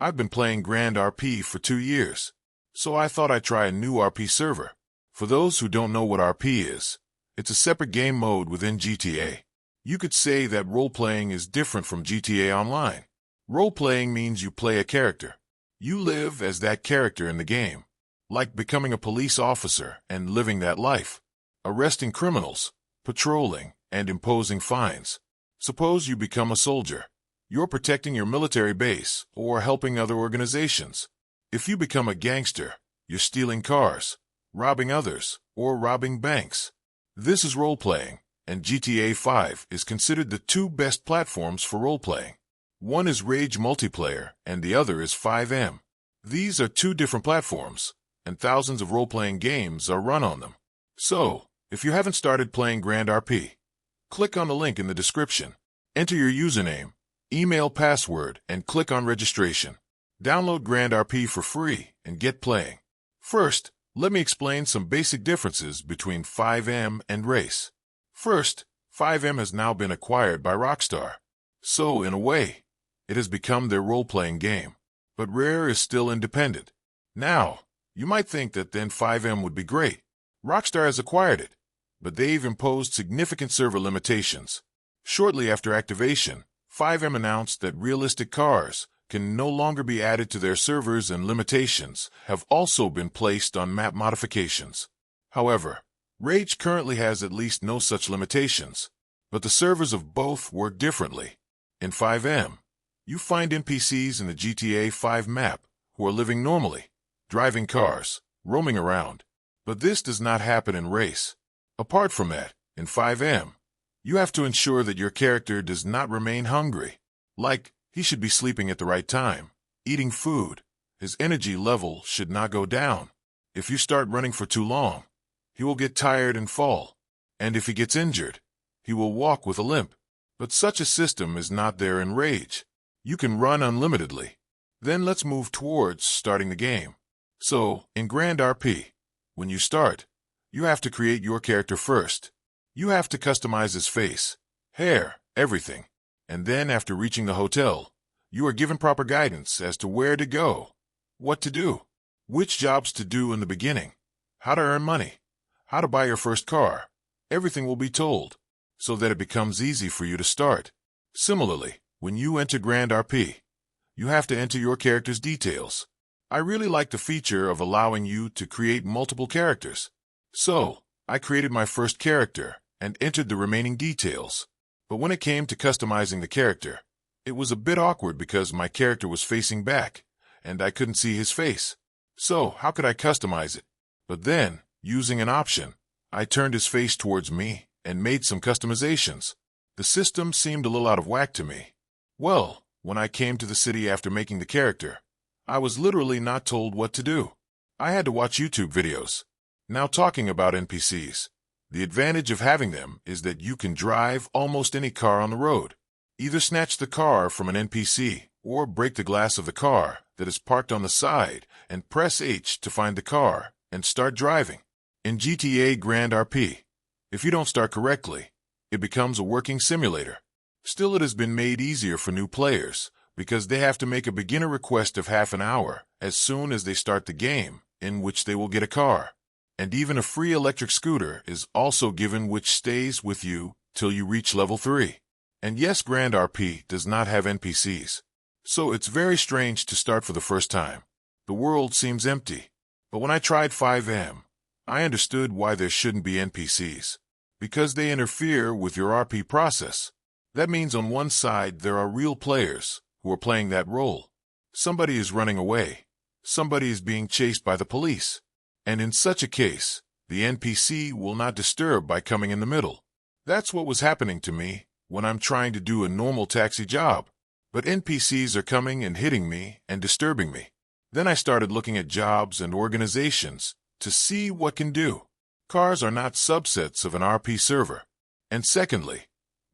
I've been playing GrandRP for 2 years, so I thought I'd try a new RP server. For those who don't know what RP is, it's a separate game mode within GTA. You could say that role-playing is different from GTA Online. Role-playing means you play a character. You live as that character in the game, like becoming a police officer and living that life, arresting criminals, patrolling, and imposing fines. Suppose you become a soldier. You're protecting your military base or helping other organizations. If you become a gangster, you're stealing cars, robbing others, or robbing banks. This is role-playing, and GTA 5 is considered the 2 best platforms for role-playing. One is Rage Multiplayer, and the other is FiveM. These are 2 different platforms, and thousands of role-playing games are run on them. So, if you haven't started playing GrandRP, click on the link in the description. Enter your username, email password, and click on registration. Download GrandRP for free and get playing. First, let me explain some basic differences between FiveM and Race. First, FiveM has now been acquired by Rockstar. So, in a way, it has become their role-playing game. But Rare is still independent. Now, you might think that then FiveM would be great. Rockstar has acquired it, but they've imposed significant server limitations. Shortly after activation, FiveM announced that realistic cars can no longer be added to their servers, and limitations have also been placed on map modifications. However, Rage currently has at least no such limitations, but the servers of both work differently. In FiveM, you find NPCs in the GTA 5 map who are living normally, driving cars, roaming around. But this does not happen in Race. Apart from that, in FiveM, you have to ensure that your character does not remain hungry. Like, he should be sleeping at the right time, eating food. His energy level should not go down. If you start running for too long, he will get tired and fall. And if he gets injured, he will walk with a limp. But such a system is not there in Rage. You can run unlimitedly. Then let's move towards starting the game. So, in GrandRP, when you start, you have to create your character first. You have to customize his face, hair, everything. And then after reaching the hotel, you are given proper guidance as to where to go, what to do, which jobs to do in the beginning, how to earn money, how to buy your first car. Everything will be told, so that it becomes easy for you to start. Similarly, when you enter GrandRP, you have to enter your character's details. I really like the feature of allowing you to create multiple characters. So, I created my first character and entered the remaining details. But when it came to customizing the character, it was a bit awkward because my character was facing back, and I couldn't see his face. So, how could I customize it? But then, using an option, I turned his face towards me and made some customizations. The system seemed a little out of whack to me. Well, when I came to the city after making the character, I was literally not told what to do. I had to watch YouTube videos. Now, talking about NPCs, the advantage of having them is that you can drive almost any car on the road. Either snatch the car from an NPC or break the glass of the car that is parked on the side and press H to find the car and start driving. In GTA GrandRP, if you don't start correctly, it becomes a working simulator. Still, it has been made easier for new players because they have to make a beginner request of half an hour as soon as they start the game, in which they will get a car. And even a free electric scooter is also given, which stays with you till you reach level 3. And yes, GrandRP does not have NPCs. So it's very strange to start for the first time. The world seems empty. But when I tried FiveM, I understood why there shouldn't be NPCs. Because they interfere with your RP process. That means on one side there are real players who are playing that role. Somebody is running away. Somebody is being chased by the police. And in such a case, the NPC will not disturb by coming in the middle. That's what was happening to me when I'm trying to do a normal taxi job. But NPCs are coming and hitting me and disturbing me. Then I started looking at jobs and organizations to see what can do. Cars are not subsets of an RP server. And secondly,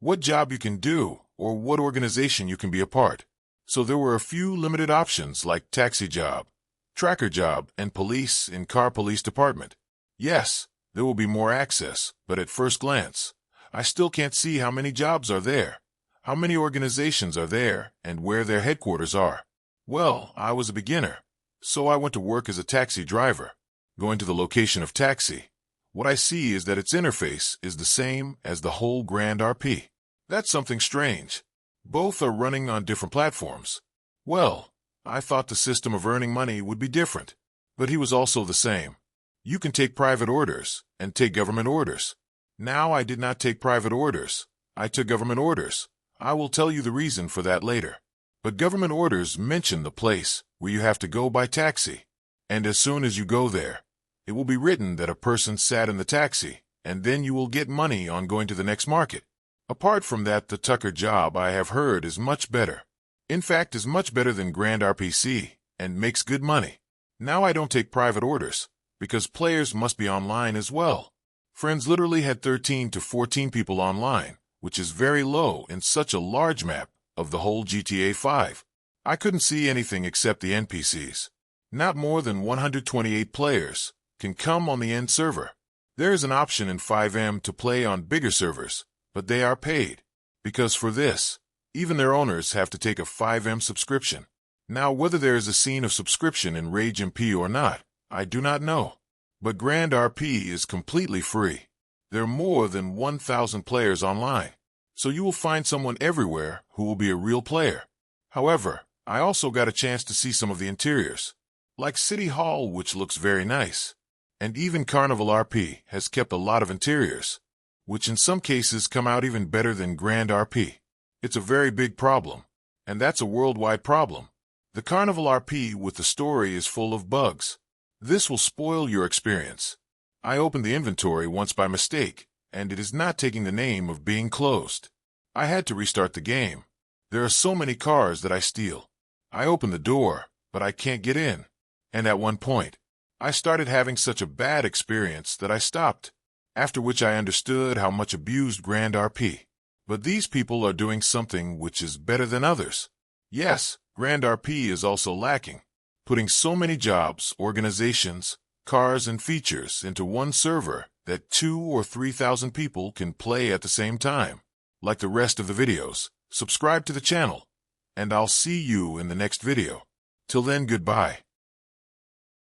what job you can do or what organization you can be a part. So there were a few limited options like taxi job, tracker job, and police in car police department. Yes, there will be more access, but at first glance, I still can't see how many jobs are there, how many organizations are there, and where their headquarters are. Well, I was a beginner, so I went to work as a taxi driver. Going to the location of taxi, what I see is that its interface is the same as the whole GrandRP. That's something strange. Both are running on different platforms. Well, I thought the system of earning money would be different, but he was also the same. You can take private orders and take government orders. Now I did not take private orders. I took government orders. I will tell you the reason for that later. But government orders mention the place where you have to go by taxi. And as soon as you go there, it will be written that a person sat in the taxi, and then you will get money on going to the next market. Apart from that, the Tucker job I have heard is much better. In fact, is much better than GrandRPC and makes good money. Now I don't take private orders, because players must be online as well. Friends literally had 13 to 14 people online, which is very low in such a large map of the whole GTA 5. I couldn't see anything except the NPCs. Not more than 128 players can come on the end server. There is an option in FiveM to play on bigger servers, but they are paid, because for this, even their owners have to take a FiveM subscription. Now, whether there is a scene of subscription in Rage MP or not, I do not know. But GrandRP is completely free. There are more than 1,000 players online, so you will find someone everywhere who will be a real player. However, I also got a chance to see some of the interiors, like City Hall, which looks very nice. And even Carnival RP has kept a lot of interiors, which in some cases come out even better than GrandRP. It's a very big problem, and that's a worldwide problem. The Carnival RP with the story is full of bugs. This will spoil your experience. I opened the inventory once by mistake, and it is not taking the name of being closed. I had to restart the game. There are so many cars that I steal. I open the door, but I can't get in. And at one point, I started having such a bad experience that I stopped, after which I understood how much abused GrandRP. But these people are doing something which is better than others. Yes, GrandRP is also lacking, putting so many jobs, organizations, cars, and features into one server that 2,000 or 3,000 people can play at the same time. Like the rest of the videos, subscribe to the channel, and I'll see you in the next video. Till then, goodbye.